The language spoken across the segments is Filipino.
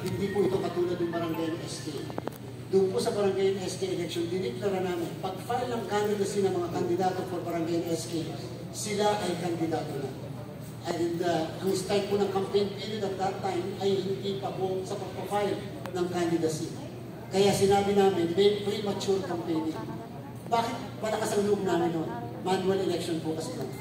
hindi po ito katulad ng barangay SK. Doon po sa barangay SK election, diniklara namin, pag-file ng candidacy ng mga kandidato for barangay SK, sila ay kandidato na. And ang start po ng campaign period at that time ay hindi pa po sa pag-file ng candidacy. Kaya sinabi namin, may premature campaigning. Bakit malakas ang loob namin noon? Manual election po kasi lang.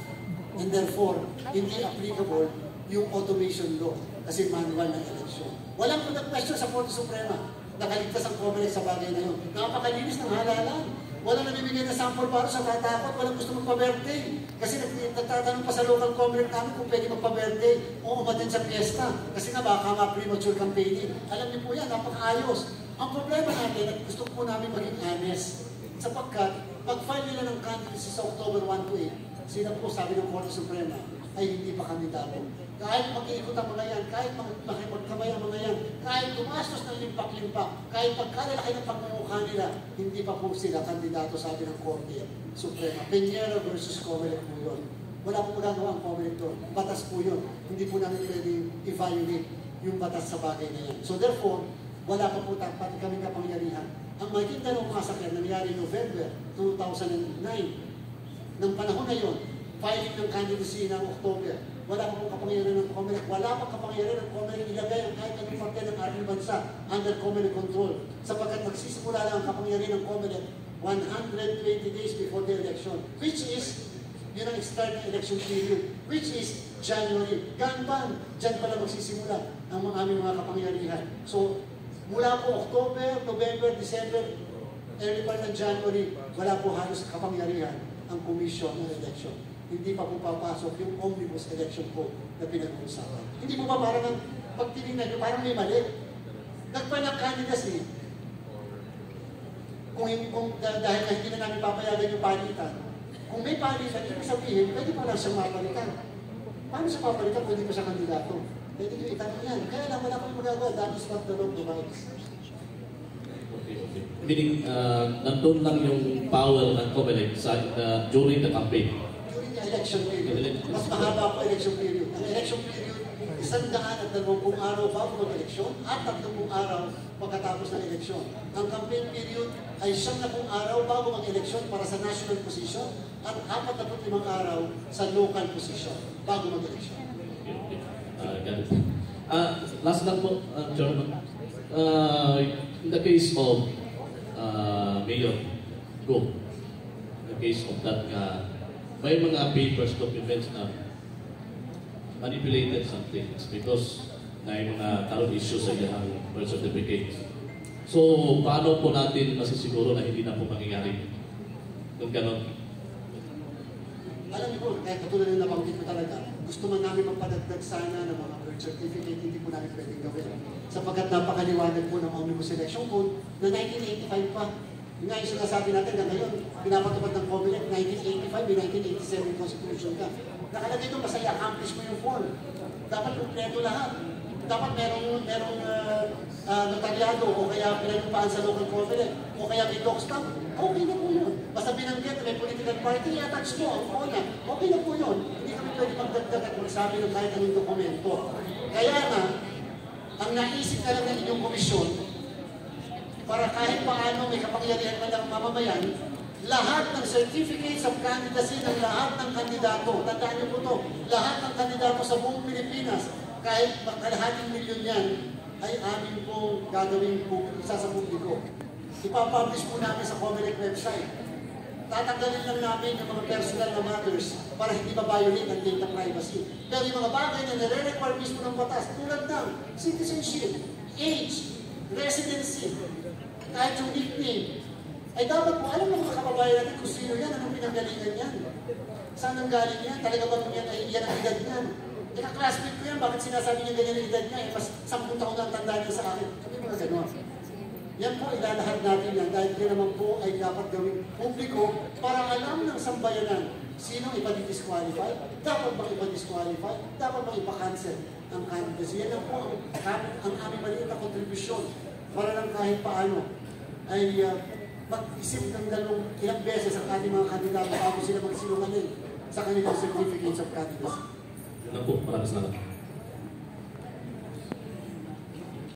And therefore, hindi applicable yung automation law kasi manual na election. Walang question sa Korte Suprema. Nakaligtas ang COMELEC sa bagay na yun. Napakalinis ng halalan. Walang namimigay na sample para sa tatakot. Walang gusto magpa-birthday. Kasi nagtatanong pa sa local COMELEC namin kung pwede magpa-birthday o umatin sa fiesta. Kasi nga baka nga premature campaigning. Alam niyo po yan, napakaayos. Ang problema natin at gusto po namin maging honest. Sapagkat pag-file nila ng candidacy sa October 1 to 8, sila po sabi ng Korte Suprema ay hindi pa kandidato. Kahit mag-iikot ang mga yan, kahit makipagkamay ang mga yan, kahit tumastos ng limpak-limpak, kahit pagkalalaki ng pagmumukha nila, hindi pa po sila kandidato, sabi ng Korte Suprema. Peñera versus COMELEC po yun. Wala po magagawa ang COMELEC doon. Batas po yun. Hindi po namin pwedeng i-violate yung batas sa bagay na yan. So therefore, wala pa po pati kami kapangyarihan. Ang Maguinda ng masakyan nangyari November 2009. Nang panahon na yun, filing ng candidacy ng October, wala pa pong kapangyarihan ng COMELEC, wala pa kapangyarihan ng COMELEC ilagay ang kahit anong parte ng ating bansa under COMELEC control. Sapagkat magsisimula lang ang kapangyarihan ng COMELEC 120 days before the election, which is, yun ang start ng election period, which is January. Ganban, dyan pala magsisimula ang aming mga kapangyarihan. So, mula po October, November, December, early part ng January, wala po halos kapangyarihan ang commission ng election. Hindi pa po papasok yung omnibus election po na pinag-uusapan. Hindi po ba parang pagtinignan nyo, parang may mali. Nagpalang candidacy. Kung dahil hindi na namin papayagan yung palitan, kung may palitan, ibig sabihin, pwede pa lang siyang mapalitan. Paano siya papalitan kung hindi pa siya kandidato? Pwede nyo itanong yan. Kaya lang wala kami magagawa. That is what the law provides. Meaning, nandun lang yung power ng COMELEC during the campaign. During the election period. Mas mahaba po election period. Ang election period, 120 araw bago mag-eleksyon at 30 araw pagkatapos ng eleksyon. Ang campaign period ay 10 araw bago mag-eleksyon para sa national position at 45 araw sa local position bago mag-eleksyon. Last lang po, Chairman. In the case of Mayor Go, in the case of that, may mga papers, documents na manipulated some things because may mga karoon issues sa iyang birth certificate. So, paano po natin masisiguro na hindi na po mangyayari kung gano'n? Alam niyo po, kahit katulad na nabanggit ko talaga, gusto man namin magpadagdag sana ng mga birth certificate, hindi po namin pwedeng gawin. Sapagkat napakaliwanag po ng Omnibus Election Code na 1985 pa. Yung nga yung sinasabi natin na ngayon, pinapatupad ng COMELEC, 1985, may 1987 Constitution ka. Nakalagay ito, basta i-accomplish mo yung form. Dapat kompleto lahat. Dapat merong notaryado o kaya pinalumpaan sa local COMELEC o kaya may doc stamp. Okay na po yun. Basta binanggit na may political party, i-attach mo ang phone. Okay na po yun. Hindi kami pwede magdagdag at magsabi ng kahit anong dokumento. Kaya na, ang naisip na lang ng inyong komisyon, para kahit paano may kapangyarihan man ng mamamayan, lahat ng certificates of candidacy ng lahat ng kandidato, tandaan niyo po ito, lahat ng kandidato sa buong Pilipinas, kahit kalahating milyon yan, ay amin po gagawin po isa sa publiko. Ipapublish po namin sa COMELEC website. Tatanggalin lang namin yung mga personal na matters para hindi ma-violate ang data privacy. Pero yung mga bagay na nire-require mismo ng batas, tulad ng citizenship, age, residency, kahit yung nickname, ay dapat po alam ng mga kababayan natin kung sino yan, anong pinanggalingan yan. Saan ang galing yan? Talaga ba yan ay yan ang edad yan? Ika-classmate ko yan, bakit sinasabi niya ganyan ang edad niya? Eh, mas 10 taon na ang tanda niya sa akin. Sabi mga gano'n. Yan po, ilalahad natin yan dahil din naman po ay dapat gawing publiko para alam ng sambayanan sino ipa-disqualify, dapat bang ipa-disqualify, dapat bang ipa-cancel ang candidacy. Yan lang po ang aming maliit na kontribusyon para lang kahit paano ay mag-isip ng ilang beses ang ating mga kandidato bago sila magsinungaling sa kanilang certificates of candidacy. Yun lang po, maraming salamat.